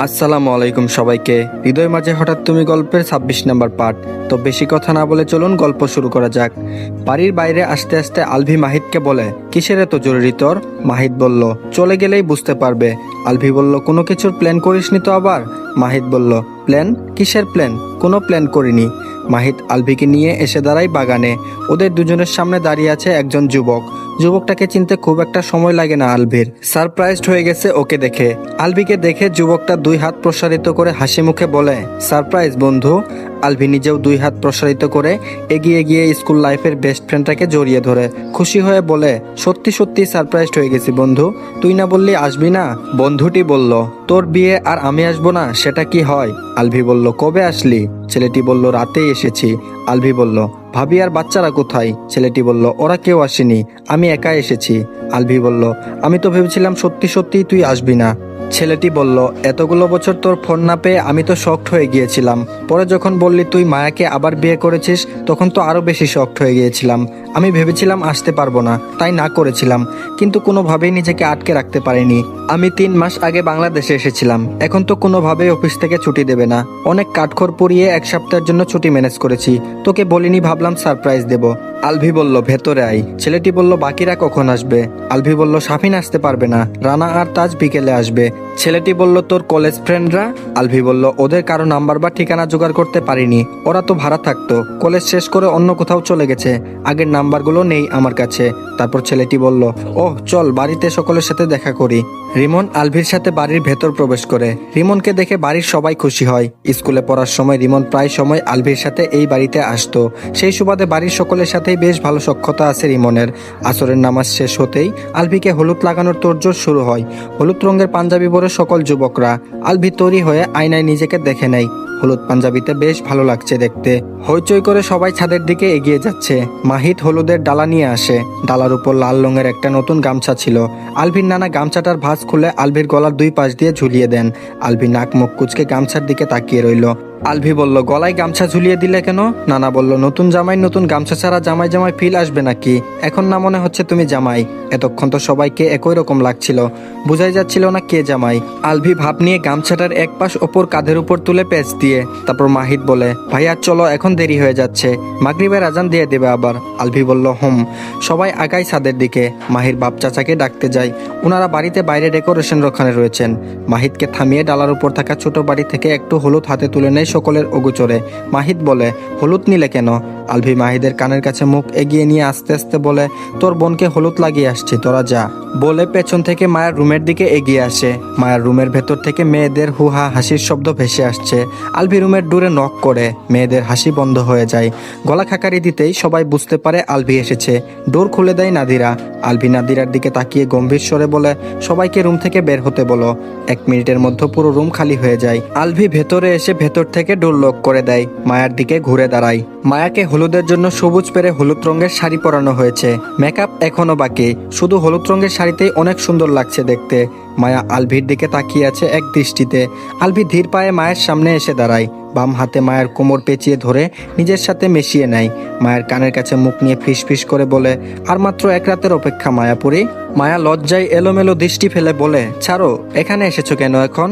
আসসালামু আলাইকুম সবাইকে। হৃদয় মাঝে হঠাৎ তুমি গল্পের ২৬ নম্বর পার্ট। তো বেশি কথা না বলে চলুন গল্প শুরু করা যাক। বাড়ির বাইরে আসতে আসতে আলভি মাহিদকে বলে, কিসের এত জরুরি তোর? মাহিদ বলল, চলে গেলেই বুঝতে পারবে। আলভি বলল, কোনো কিছুর প্ল্যান করিসনি তো আবার? মাহিদ বলল, প্ল্যান? কিসের প্ল্যান? কোনো প্ল্যান করিনি। মাহিদ আলভিকে নিয়ে এসে দাঁড়ায় বাগানে। ওদের দুজনের সামনে দাঁড়িয়ে আছে একজন যুবক। যুবকটাকে চিনতে খুব একটা সময় লাগে না আলভির। সারপ্রাইজড হয়ে গেছে ওকে দেখে। আলভিকে দেখে যুবকটা 2 হাত প্রসারিত করে হাসি মুখে বলে, সারপ্রাইজ বন্ধু। আলভি নিজেও 2 হাত প্রসারিত করে এগিয়ে গিয়ে স্কুল লাইফের বেস্ট ফ্রেন্ডটাকে জড়িয়ে ধরে খুশি হয়ে বলে, সত্যি সত্যি সারপ্রাইজড হয়ে গেছি বন্ধু। তুই না বললি আসবি না? বন্ধুটি বলল, তোর বিয়ে আর আমি আসবো না সেটা কি হয়? আলভি বলল, কবে আসলি? ছেলেটি বলল, রাতেই এসেছি। আলভি বলল, ভাবি আর বাচ্চারা কোথায়? ছেলেটি বলল, ওরা কেউ আসেনি, আমি একা এসেছি। আলভি বলল, আমি তো ভেবেছিলাম সত্যি সত্যি তুই আসবি না। ছেলেটি বলল, এতগুলো বছর তোর ফোন না পেয়ে আমি তো শকড হয়ে গিয়েছিলাম। পরে যখন বললি তুই মায়াকে আবার বিয়ে করেছিস তখন তো আরো বেশি শকড হয়ে গিয়েছিলাম। আমি ভেবেছিলাম আসতে পারবো না, তাই না করেছিলাম, কিন্তু কোনোভাবেই নিজেকে আটকে রাখতে পারিনি। আমি 3 মাস আগে বাংলাদেশে এসেছিলাম, এখন তো কোনোভাবেই অফিস থেকে ছুটি দেবে না। অনেক কাঠখড় পুড়িয়ে 1 সপ্তাহের জন্য ছুটি ম্যানেজ করেছি। তোকে বলিনি, ভাবলাম সারপ্রাইজ দেব। আলভি বলল, ভেতরে আয়। ছেলেটি বলল, বাকিরা কখন আসবে? আলভি বলল, শাফিন আসতে পারবে না, রানা আর তাজ বিকেলে আসবে। ছেলেটি বলল, তোর কলেজ ফ্রেন্ডরা? আলভি বলল, ওদের কারো নাম্বার বা ঠিকানা জোগাড় করতে পারিনি, ওরা তো ভাড়া থাকতো, কলেজ শেষ করে অন্য কোথাও চলে গেছে, আগের নাম্বারগুলো নেই আমার কাছে। তারপর ছেলেটি বলল, ওহ চল বাড়িতে সকলের সাথে দেখা করি। রিমন আলভির সাথে বাড়ির ভেতর প্রবেশ করে। রিমনকে দেখে বাড়ির সবাই খুশি হয়। স্কুলে পড়ার সময় রিমন প্রায় সময় আলভির সাথে এই বাড়িতে আসতো। সেই সুবাদে বাড়ির সকলের সাথেই বেশ ভালো সখ্যতা আছে রিমনের। আসরের নামাজ শেষ হতেই আলভিকে হলুদ লাগানোর তোড়জোড় শুরু হয়। হলুদ রঙের পাঞ্জাবি পরে সকল যুবকরা। আলভি তৈরি হয়ে আয়নায় নিজেকে দেখে নেয়। হলুদ পাঞ্জাবিতে বেশ ভালো লাগছে দেখতে। হইচই করে সবাই ছাদের দিকে এগিয়ে যাচ্ছে। মাহিদ হলুদের ডালা নিয়ে আসে। ডালার উপর লাল রঙের একটা নতুন গামছা ছিল। আলভির নানা গামছাটার ভাঁজ খুলে আলভির গলার 2 পাশ দিয়ে ঝুলিয়ে দেন। আলভি নাক মুখ কুচকে গামছার দিকে তাকিয়ে রইল। আলভি বলল, গলায় গামছা ঝুলিয়ে দিলে কেন? নানা বলল, নতুন জামাই নতুন গামছা ছাড়া জামাই জামাই ফিল আসবে নাকি? এখন না মনে হচ্ছে তুমি জামাই? এতক্ষণ তো সবাইকে একই রকম লাগছিল, বোঝাই যাচ্ছিল না কে জামাই। আলভি ভাব নিয়ে গামছাটার এক পাশ ওপর কাঁধের উপর তুলে পেঁচ দিয়ে তারপর মাহিদ বলে, ভাইয়া চলো, এখন দেরি হয়ে যাচ্ছে, মাগরিবের আজান দিয়ে দেবে আবার। আলভি বলল, হুম। সবাই আগায় ছাদের দিকে। মাহির বাপ চাচাকে ডাকতে যায়। ওনারা বাড়িতে বাইরে ডেকোরেশন রক্ষণে রয়েছেন। মাহিদকে থামিয়ে ডালার উপর থাকা ছোট বাড়ি থেকে একটু হলুদ হাতে তুলে নেয় সকলের অগোচরে। মাহিদ বলে, হলুদ নিলে কেন? আলভি মাহিদের কানের কাছে মুখ এগিয়ে নিয়ে আস্তে আস্তে বলে, তোর বোনকে হলুদ লাগিয়ে আসছি, তোরা যা। বলে পেছন থেকে মায়ের রুমের দিকে এগিয়ে আসে। মায়ের রুমের ভেতর থেকে মেয়েদের হুহা হাসির শব্দ ভেসে আসছে। আলভি রুমের ডোরে নক করে। মেয়েদের হাসি বন্ধ হয়ে যায়। গলা খাকারি দিতেই সবাই বুঝতে পারে আলভি এসেছে। ডোর খুলে দেয় নাদিরা। আলভি নাদিরার দিকে তাকিয়ে গম্ভীর স্বরে বলে, সবাইকে রুম থেকে বের হতে বলো। 1 মিনিটের মধ্যে পুরো রুম খালি হয়ে যায়। আলভি ভেতরে এসে ভেতর থেকে ডোর লক করে দেয়। মায়ার দিকে ঘুরে দাঁড়ায়। মায়াকে হলুদের জন্য সবুজ পেরে হলুদ রঙের শাড়ি পরানো হয়েছে। মেকআপ এখনো বাকি, শুধু হলুদ রঙের শাড়িতেই অনেক সুন্দর লাগছে দেখতে। মায়া আলভির দিকে তাকিয়ে আছে এক দৃষ্টিতে। আলভি ধীর পায়ে মায়ের সামনে এসে দাঁড়ায়। বাম হাতে মায়ের কোমর পেঁচিয়ে ধরে নিজের সাথে মিশিয়ে নেয়। মায়ের কানের কাছে মুখ নিয়ে ফিসফিস করে বলে, আর মাত্র 1 রাতের অপেক্ষা মায়াপুরী। মায়া লজ্জায় এলোমেলো দৃষ্টি ফেলে বলে, ছাড়ো, এখানে এসেছো কেন এখন?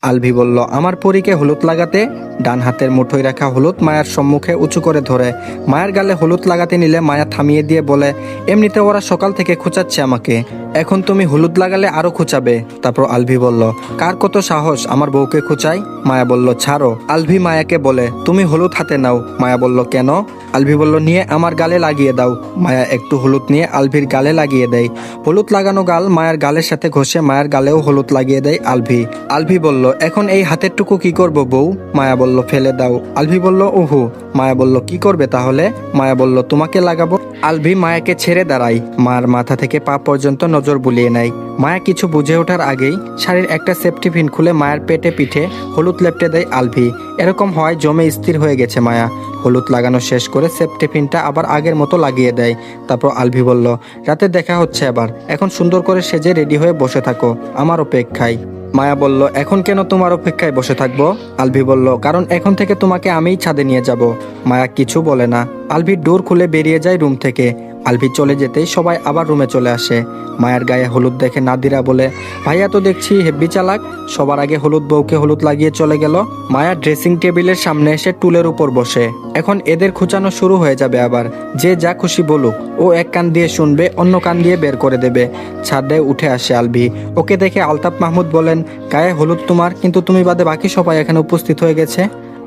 আলভি বলল, আমার পরীকে হলুদ লাগাতে। ডান হাতের মুঠোয় রাখা হলুদ মায়ার সম্মুখে উঁচু করে ধরে। মায়ের গালে হলুদ লাগাতে নিলে মায়া থামিয়ে দিয়ে বলে, এমনিতে ওরা সকাল থেকে খোঁচাচ্ছে আমাকে, এখন তুমি হলুদ লাগালে আরো খোঁচাবে। তারপর আলভি বলল, কার কত সাহস আমার বউকে খোঁচাই? মায়া বলল, ছাড়ো। আলভি মায়াকে বলে, তুমি হলুদ হাতে নাও। মায়া বলল, কেন? আলভি বলল, নিয়ে আমার গালে লাগিয়ে দাও। মায়া একটু হলুদ নিয়ে আলভির গালে লাগিয়ে দেয়। হলুদ লাগানো গাল মায়ের গালের সাথে ঘষে মায়ের গালেও হলুদ লাগিয়ে দেয় আলভি। আলভি বলল, এখন এই হাতের টুকু কি করব বউ? মায়া বলল, ফেলে দাও। আলভি বলল, উহু। মায়া বলল, কি করবে তাহলে? মায়া বলল, তোমাকে লাগাবো। আলভি মায়াকে ছেড়ে দাঁড়ায়। মার মাথা থেকে পা পর্যন্ত নজর বুলিয়ে নেয়। মায়া কিছু বুঝে ওঠার আগেই শাড়ির একটা সেফটি পিন খুলে মায়ের পেটে পিঠে হলুদ লেপটে দেয় আলভি। এরকম হয় জমে স্থির হয়ে গেছে মায়া। হলুদ লাগানো শেষ করে সেফটি পিনটা আবার আগের মতো লাগিয়ে দেয়। তারপর আলভি বলল, রাতে দেখা হচ্ছে আবার, এখন সুন্দর করে সেজে রেডি হয়ে বসে থাকো আমার অপেক্ষায়। মায়া বলল, এখন কেন তোমার অপেক্ষায় বসে থাকবো? আলভি বলল, কারণ এখন থেকে তোমাকে আমিই ছাদে নিয়ে যাব। মায়া কিছু বলে না। আলভি ডোর খুলে বেরিয়ে যায় রুম থেকে। আলভি চলে যেতেই সবাই আবার রুমে চলে আসে। মায়ের গায়ে হলুদ দেখে নাদিরা বলে, ভাইয়া তো দেখছি হেব্বি চালাক, সবার আগে হলুদ বউকে হলুদ লাগিয়ে চলে গেল। মায়া ড্রেসিং টেবিলের সামনে এসে টুলের উপর বসে। এখন এদের খুঁচানো শুরু হয়ে যাবে আবার। যে যা খুশি বলুক, ও এক কান দিয়ে শুনবে, অন্য কান দিয়ে বের করে দেবে। ছাদে উঠে আসে আলভি। ওকে দেখে আলতাফ মাহমুদ বলেন, গায়ে হলুদ তোমার, কিন্তু তুমি বাদে বাকি সবাই এখানে উপস্থিত হয়ে গেছে।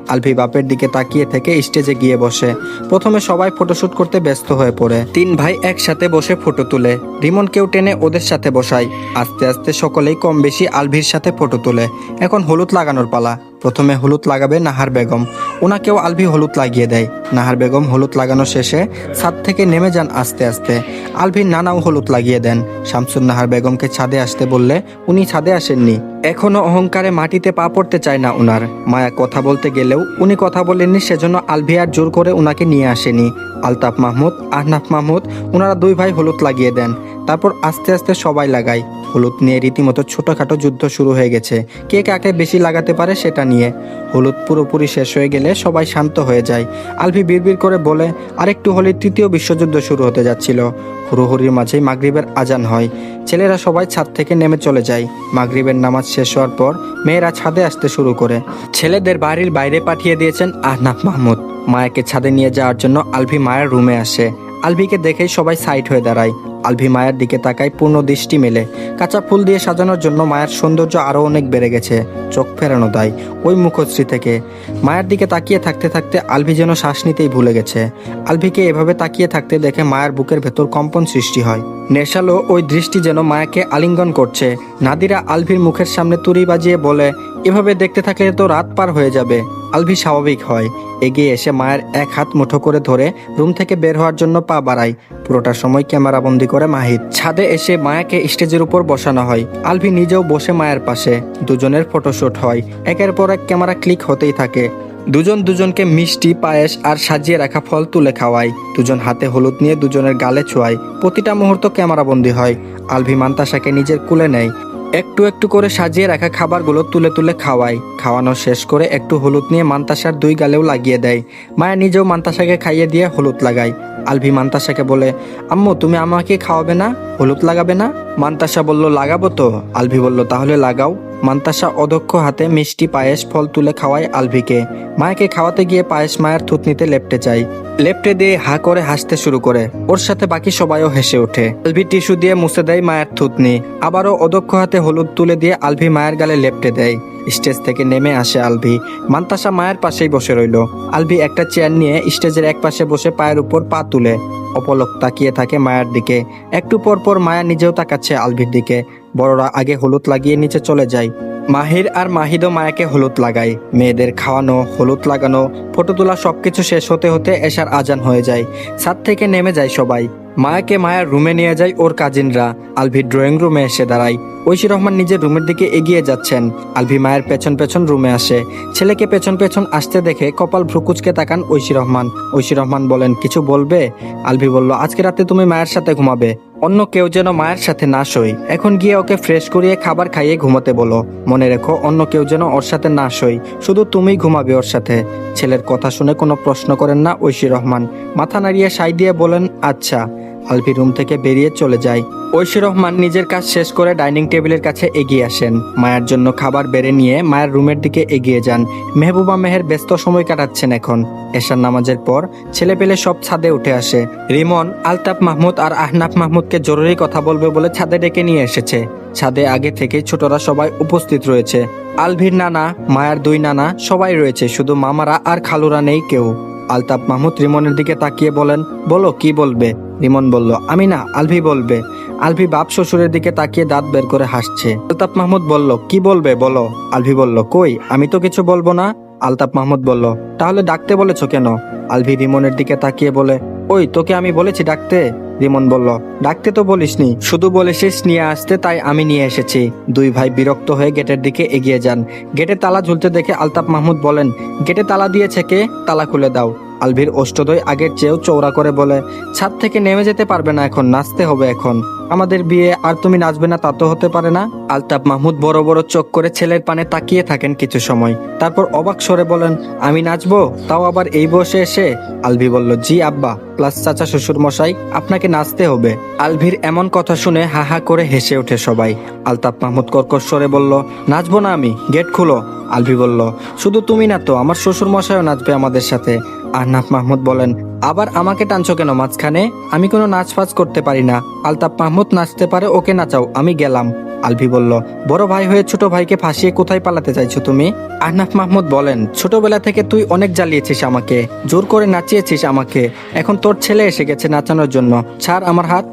আলভি বাপের দিকে তাকিয়ে থেকে স্টেজে গিয়ে বসে। প্রথমে সবাই ফটোশুট করতে ব্যস্ত হয়ে পড়ে। তিন ভাই একসাথে বসে ফটো তুলে। রিমনকেও টেনে ওদের সাথে বসায়। আস্তে আস্তে সকলেই কম বেশি আলভির সাথে ফটো তোলে। এখন হলুদ লাগানোর পালা। প্রথমে হলুদ লাগাবে নাহার বেগম। ওনাকেও আলভি হলুদ লাগিয়ে দেয়। নাহার বেগম হলুদ লাগানো শেষে ছাদ থেকে নেমে যান আস্তে আস্তে। আলভির নানাও হলুদ লাগিয়ে দেন। শামসুন নাহার বেগমকে ছাদে আসতে বললে উনি ছাদে আসেননি। এখনো অহংকারে মাটিতে পা পড়তে চায় না উনার। মায়া কথা বলতে গেলেও উনি কথা বলেননি, সেজন্য আলভি আর জোর করে উনাকে নিয়ে আসেনি। আলতাফ মাহমুদ, আহনাফ মাহমুদ, ওনারা দুই ভাই হলুদ লাগিয়ে দেন। তারপর আস্তে আস্তে সবাই লাগায়। হলুদ নিয়ে রীতিমতো ছোটখাটো যুদ্ধ শুরু হয়ে গেছে, কে কাকে বেশি লাগাতে পারে সেটা নিয়ে। হলুদ পুরোপুরি শেষ হয়ে গেলে সবাই শান্ত হয়ে যায়। আলভি বিড়বিড় করে বলে, আরেকটু হলে তৃতীয় বিশ্বযুদ্ধ শুরু হতে যাচ্ছিল। হুড়োহুড়ির মাঝেই মাগরিবের আজান হয়। ছেলেরা সবাই ছাদ থেকে নেমে চলে যায়। মাগরিবের নামাজ শেষ হওয়ার পর মেয়েরা ছাদে আসতে শুরু করে। ছেলেদের বাড়ির বাইরে পাঠিয়ে দিয়েছেন আহনাফ মাহমুদ। মায়াকে ছাদে নিয়ে যাওয়ার জন্য আলভি মায়ের রুমে আসে। আলভিকে দেখেই সবাই সাইড হয়ে দাঁড়ায়। আলভি মায়ের দিকে তাকায়, পূর্ণ দৃষ্টি মেলে। কাঁচা ফুল দিয়ে সাজানোর জন্য মায়ের সৌন্দর্য আরও অনেক বেড়ে গেছে। চোখ ফেরানো দেয় ওই মুখশ্রী থেকে। মায়ের দিকে তাকিয়ে থাকতে থাকতে আলভি যেন শ্বাস নিতেই ভুলে গেছে। আলভিকে এভাবে তাকিয়ে থাকতে দেখে মায়ের বুকের ভেতর কম্পন সৃষ্টি হয়। নেশালো ওই দৃষ্টি যেন মায়াকে আলিঙ্গন করছে। নাদিরা আলভির মুখের সামনে তুড়ি বাজিয়ে বলে, এভাবে দেখতে থাকলে তো রাত পার হয়ে যাবে। আলভি স্বাভাবিক হয়। এগিয়ে এসে মায়ের এক হাত মুঠো করে ধরে রুম থেকে বের হওয়ার জন্য পা বাড়ায়। পুরোটা সময় ক্যামেরাবন্দি করে মাহিদ। ছাদে এসে মায়াকে স্টেজের উপর বসানো হয়। আলভি নিজেও বসে মায়ের পাশে। দুজনের ফটোশুট হয়। একের পর এক ক্যামেরা ক্লিক হতেই থাকে। দুজন দুজনকে মিষ্টি, পায়েস আর সাজিয়ে রাখা ফল তুলে খাওয়ায়। দুজন হাতে হলুদ নিয়ে দুজনের গালে ছোঁয়ায়। প্রতিটা মুহূর্ত ক্যামেরাবন্দি হয়। আলভি মান্তাসাকে নিজের কুলে নেয়। একটু একটু করে সাজিয়ে রাখা খাবারগুলো তুলে তুলে খাওয়ায়। খাওয়ানো শেষ করে একটু হলুদ নিয়ে মান্তাসার দুই গালেও লাগিয়ে দেয়। মায়া নিজেও মান্তাসাকে খাইয়ে দিয়ে হলুদ লাগায়। আলভি মান্তাসাকে বলে, আম্মু তুমি আমাকে খাওয়াবে না, হলুদ লাগাবে না? মান্তাসা বলল, লাগাবো তো। আলভি বলল, তাহলে লাগাও। মান্তাসা অদক্ষ হাতে মিষ্টি, পায়েস, ফল তুলে খাওয়ায় আলভিকে। মায়াকে খাওয়াতে গিয়ে পায়েস মায়ের থুতনিতে লেপটে যায়। লেপটে দিয়ে হা করে হাসতে শুরু করে। ওর সাথে বাকি সবাইও হেসে ওঠে। আলভি টিস্যু দিয়ে মুছে দেয় মায়ের থুতনি। আবারও অদক্ষ হাতে হলুদ তুলে দিয়ে আলভি মায়ের গালে লেপটে দেয়। স্টেজ থেকে নেমে আসে আলভি। মান্তাসা মায়ের পাশেই বসে রইল। আলভি একটা চেয়ার নিয়ে স্টেজের এক পাশে বসে পায়ের উপর পা তুলে অপলক তাকিয়ে থাকে মায়ের দিকে। একটু পর পর মায়া নিজেও তাকাচ্ছে আলভির দিকে। বড়রা আগে হলুদ লাগিয়ে নিচে চলে যায়। মাহির আর মাহিদও মায়াকে হলুদ লাগায়। মেয়েদের খাওয়ানো, হলুদ লাগানো, ফটো তোলা সবকিছু শেষ হতে হতে এশার আজান হয়ে যায়। ছাদ থেকে নেমে যায় সবাই। মায়াকে মায়ার রুমে নিয়ে যায় ওর কাজিনরা। আলভি ড্রয়িং রুমে এসে দাঁড়ায়। ঐশী রহমান নিজের রুমের দিকে এগিয়ে যাচ্ছেন। আলভি মায়ের পেছন পেছন রুমে আসে। ছেলেকে পেছন পেছন আসতে দেখে কপাল ভ্রুকুচকে তাকান ঐশী রহমান। ঐশী রহমান বলেন, কিছু বলবে? আলভি বলল, আজকে রাতে তুমি মায়ের সাথে ঘুমাবে, অন্য কেউ যেন মায়ের সাথে না শোয়। এখন গিয়ে ওকে ফ্রেশ করিয়ে খাবার খাইয়ে ঘুমোতে বলো। মনে রেখো, অন্য কেউ যেন ওর সাথে না শোয়, শুধু তুমিই ঘুমাবে ওর সাথে। ছেলের কথা শুনে কোনো প্রশ্ন করেন না ঐশী রহমান। মাথা নাড়িয়ে সাই দিয়ে বলেন, আচ্ছা। আলভি রুম থেকে বেরিয়ে চলে যায়। ঐশী রহমান নিজের কাজ শেষ করে ডাইনিং টেবিলের কাছে এগিয়ে আসেন। মায়ের জন্য খাবার বেড়ে নিয়ে মায়ের রুমের দিকে এগিয়ে যান। মেহবুবা মেহের ব্যস্ত সময় কাটাচ্ছেন এখন। এশার নামাজের পর ছেলে পেলে সব ছাদে উঠে আসে। রিমন, আলতাফ মাহমুদ আর আহনাফ মাহমুদকে জরুরি কথা বলবে বলে ছাদে ডেকে নিয়ে এসেছে। ছাদে আগে থেকেই ছোটরা সবাই উপস্থিত রয়েছে। আলভির নানা, মায়ার দুই নানা সবাই রয়েছে, শুধু মামারা আর খালুরা নেই কেউ। আলতাফ মাহমুদ রিমনের দিকে তাকিয়ে বলেন, বলো কি বলবে? রিমন বলল, আমি না, আলভি বলবে। আলভি বাপ শ্বশুরের দিকে তাকিয়ে দাঁত বের করে হাসছে। আলতাফ মাহমুদ বলল, কি বলবে বলো? আলভি বলল, কই, আমি তো কিছু বলবো না। আলতাফ মাহমুদ বলল, তাহলে ডাকতে বলেছো কেন? আলভি রিমনের দিকে তাকিয়ে বলে, ওই তোকে আমি বলেছি ডাকতে? রিমন বলল, ডাকতে তো বলিসনি, শুধু বলেছিস নিয়ে আসতে, তাই আমি নিয়ে এসেছি। দুই ভাই বিরক্ত হয়ে গেটের দিকে এগিয়ে যান। গেটে তালা ঝুলতে দেখে আলতাফ মাহমুদ বলেন, গেটে তালা দিয়েছে কে? তালা খুলে দাও। আলভির অষ্টদয় আগের চেয়েও চওড়া করে বলে, ছাদ থেকে নেমে যেতে পারবে না এখন, নাচতে হবে এখন। আমাদের বিয়ে আর তুমি নাচবে না তা তো হতে পারে না। আলতাফ মাহমুদ বড় বড় চোখ করে ছেলের পানে তাকিয়ে থাকেন কিছু সময়, তারপর অবাক স্বরে বলেন, আমি নাচবো, তাও আবার এই বয়সে এসে? আলভি বলল, জি আব্বা প্লাস চাচা শ্বশুর মশাই, আপনাকে নাচতে হবে। আলভির এমন কথা শুনে হা হা করে হেসে ওঠে সবাই। আলতাফ মাহমুদ কর্কশ স্বরে বলল, নাচবো না আমি, গেট খুলো। আলভি বলল, শুধু তুমি না তো, আমার শ্বশুর মশাইও নাচবে আমাদের সাথে। আহনাফ মাহমুদ বলেন, আবার আমাকে টানছো কেন মাঝখানে? আমি কোনো নাচ ফাচ করতে পারি না। আলতাফ মাহমুদ নাচতে পারে, ওকে নাচাও, আমি গেলাম। আলভি বলল, বড় ভাই হয়ে ছোট ভাইকে ফাঁসিয়ে কোথায় পালাতে চাইছো তুমি? আহনাফ মাহমুদ বলেন, ছোটবেলা থেকে তুই অনেক জ্বালিয়েছিস আমাকে, জোর করে নাচিয়েছিস আমাকে, এখন তোর ছেলে এসে গেছে নাচানোর জন্য, ছাড় আমার হাত।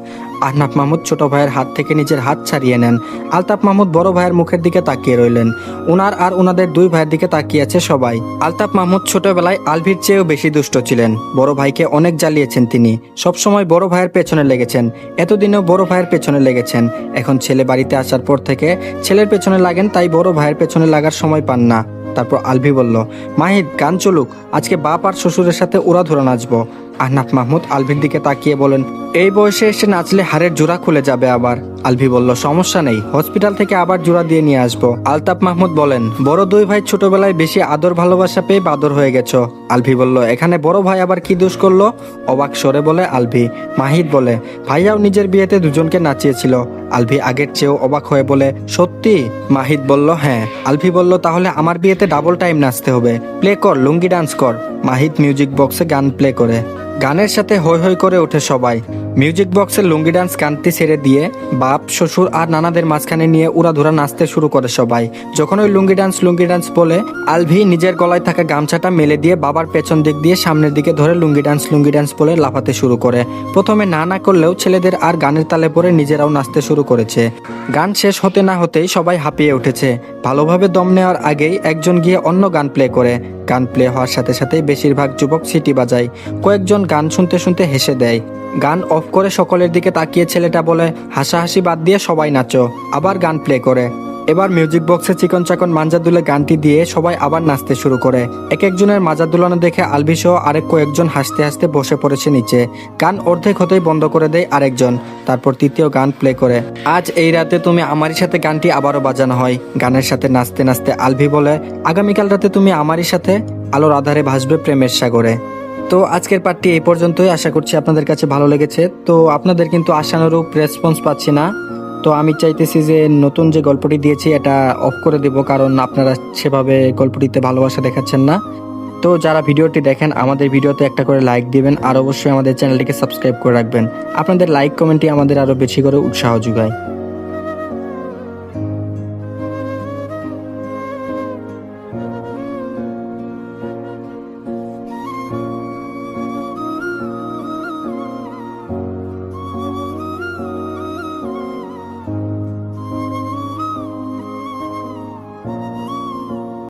আহনাফ মাহমুদ ছোট ভাইয়ের হাত থেকে নিজের হাত ছাড়িয়ে নেন। আলতাফ মাহমুদ বড় ভাইয়ের মুখের দিকে তাকিয়ে রইলেন। উনার আর উনাদের দুই ভাইয়ের দিকে তাকিয়ে আছে সবাই। আলতাফ মাহমুদ ছোটবেলায় আলভির চেয়েও বেশি দুষ্ট ছিলেন। বড় ভাইকে অনেক জ্বালিয়েছেন তিনি, সবসময় বড় ভাইয়ের পেছনে লেগেছেন, এতদিনেও বড় ভাইয়ের পেছনে লেগেছেন। এখন ছেলে বাড়িতে আসার পর থেকে ছেলের পেছনে লাগেন, তাই বড় ভাইয়ের পেছনে লাগার সময় পান না। তারপর আলভি বলল, মাহিদ গান চলুক, আজকে বাপ আর শ্বশুরের সাথে উড়াধুরা নাচবো। আহনাফ মাহমুদ আলভির দিকে তাকিয়ে বলেন, এই বয়সে এসে নাচলে হাড়ের জোড়া খুলে যাবে আবার। আলভি বলল, সমস্যা নেই, হসপিটাল থেকে আবার জোড়া দিয়ে নিয়ে আসবো। আলতাফ মাহমুদ বলেন, বড় দুই ভাই ছোটবেলায় বেশি আদর ভালোবাসা পেয়ে বাদর হয়ে গেছো। আলভি বলল, এখানে বড় ভাই আবার কি দোষ করলো? অবাক স্বরে বলে আলভি। মাহিদ বলে, ভাইয়াও নিজের বিয়েতে দুজনকে নাচিয়েছিল। আলভি আগের চেয়েও অবাক হয়ে বলে, সত্যি? মাহিদ বলল, হ্যাঁ। আলভি বলল, তাহলে আমার বিয়েতে ডাবল টাইম নাচতে হবে, প্লে কর, লুঙ্গি ডান্স কর। মাহিদ মিউজিক বক্সে গান প্লে করে। গানের সাথে হৈ হৈ করে ওঠে সবাই। মিউজিক বক্সের লুঙ্গি ডান্স গানটি ছেড়ে দিয়ে বাপ শ্বশুর আর নানাদের মাঝখানে নিয়ে উড়াধুরা নাচতে শুরু করে সবাই। যখন ওই লুঙ্গি ডান্স বলে, আলভি নিজের গলায় থাকা গামছাটা মেলে দিয়ে বাবার পেছন দিক দিয়ে সামনের দিকে ধরে লুঙ্গি ডান্স বলে লাফাতে শুরু করে। প্রথমে না করলেও ছেলেদের আর গানের তালে পরে নিজেরাও নাচতে শুরু করেছে। গান শেষ হতে না হতেই সবাই হাঁপিয়ে উঠেছে। ভালোভাবে দম নেওয়ার আগেই একজন গিয়ে অন্য গান প্লে করে। গান প্লে হওয়ার সাথে সাথেই বেশিরভাগ যুবক সিটি বাজায়, কয়েকজন গান শুনতে শুনতে হেসে দেয়। গান অফ করে সকলের দিকে তাকিয়ে ছেলেটা বলে, হাসাহাসি বাদ দিয়ে সবাই নাচো। আবার গান প্লে করে। এবার মিউজিক বক্সে চিকন চাকন মাঞ্জা দুলে গানটি দিয়ে সবাই আবার নাচতে শুরু করে। এক একজনের মাজা দুলানো দেখে আলভি সহ আরেক কয়েকজন হাসতে হাসতে বসে পড়েছে নিচে। গান অর্ধেক হতেই বন্ধ করে দেয় আরেকজন, তারপর তৃতীয় গান প্লে করে। আজ এই রাতে তুমি আমারই সাথে গানটি আবারও বাজানো হয়। গানের সাথে নাচতে নাচতে আলভি বলে, আগামীকাল রাতে তুমি আমারই সাথে আলোর আধারে ভাসবে প্রেমের সাগরে। তো আজকের পার্টটি এই পর্যন্তই। আশা করছি আপনাদের কাছে ভালো লেগেছে। তো আপনাদের কিন্তু আশানুরূপ রেসপন্স পাচ্ছি না। তো আমি চাইতেছি যে নতুন যে গল্পটি দিয়েছি এটা অফ করে দেব, কারণ আপনারা সেভাবে গল্পটিতে ভালোবাসা দেখাচ্ছেন না। তো যারা ভিডিওটি দেখেন আমাদের ভিডিওতে একটা করে লাইক দিবেন, আর অবশ্যই আমাদের চ্যানেলটিকে সাবস্ক্রাইব করে রাখবেন। আপনাদের লাইক কমেন্টই আমাদের আরও বেশি করে উৎসাহ যোগায়।